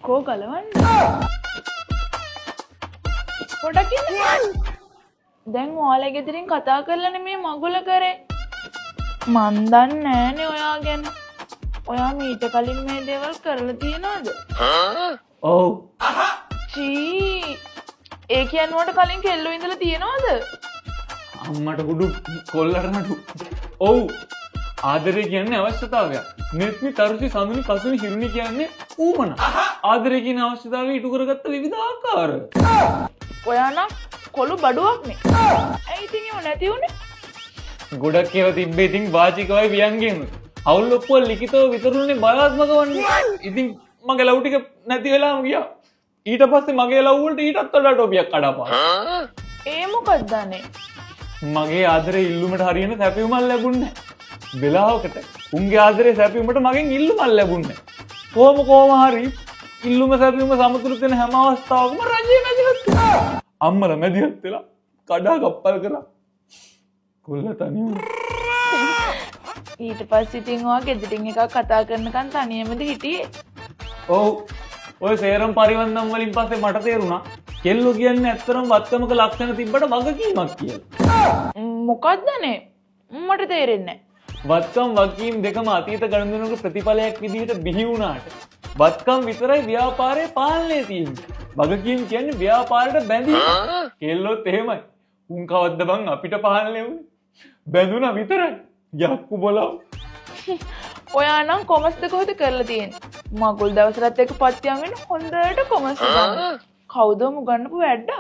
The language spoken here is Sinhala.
කෝ ගලවන්නේ? පොඩක් ඉන්න. දැන් ඔයාලා ගෙදරින් කතා කරලානේ මේ මගුල කරේ. මන් දන්නේ නෑනේ ඔයා ගැන. ඔයා මීට කලින් මේ දේවල් කරලා තියනවද? ඔව්. චී. ඒ කියනවට කලින් කෙල්ලෝ ඉඳලා තියනවද? අම්මට කුඩු කොල්ලට නඩු. ඔව්. ආදරය කියන්නේ අවශ්‍යතාවයක්. මෙත්නි තරුචි සඳුනි කසුනි හිරුනි කියන්නේ ඌමන. ආදරය කියන අවශ්‍යතාවය ඉටු කරගත්ත විවිධ ආකාර. ඔයා නම් කොළු බඩුවක්නේ. ඇයි ඉතින් ඒව නැති උනේ? ගොඩක් ඒවා තිබ්බේ ඉතින් වාචිකවයි වියංගෙන්. අවුල් ඔක්කොම ලිඛිතව විතරුනේ බලාත්මක වන්නේ. ඉතින් මගේ ලව් ටික නැති වෙලාම ගියා. ඊට පස්සේ මගේ ලව් වලට ඊටත් වඩා ටොපියක් කඩපාන. ඒ මොකක්ද අනේ? මගේ ආදරේ ඉල්ලුමට හරියන සැපයුමක් ලැබුණේ නැහැ. වෙලාවකට උන්ගේ ආදරේ සැපයුමට මගෙන් ඉල්ලුමක් ලැබුණේ නැහැ. කොහොම හරි ඉල්ලුම සැපයුම සමතුලිත වෙන හැම අවස්ථාවකම රජයේ මැදිහත් වුණා. අම්මලා මැදිහත් වෙලා කඩා කප්පල් කරා. කොල්ල තනිය වුණා. ඊට පස්සේ ඉතින් ඔයා ගෙදරින් එකක් කතා කරනකන් තනියමද හිටියේ? ඔව්. ඔය සේරම පරිවන්දම් වලින් පස්සේ මට තේරුණා කෙල්ලෝ කියන්නේ ඇත්තටම වත්කමක ලක්ෂණ තිබ්බට වගකීමක් කියලා. මොකක්දනේ? මට තේරෙන්නේ නැහැ. වත්කම් වගකීම් දෙකම අතීත ගනුදෙනුවක ප්‍රතිඵලයක් විදිහට බිහි වුණාට වත්කම් විතරයි ව්‍යාපාරයේ පාලනයේ තියෙන්නේ. වගකීම් කියන්නේ ව්‍යාපාරයට බැඳීම. කෙල්ලොත් එහෙමයි. උන් කවද්ද බං අපිට පාලනය වුනේ? බැඳුණා විතරයි. යක්කු බොලව. ඔයා නම් කොමස්ද කොහෙද කරලා තියෙන්නේ? මගුල් දවසට එක්ක පත්තියම් වෙන හොඳට කොමස් ගන්න. කවුද මුගන්නපු වැඩක්?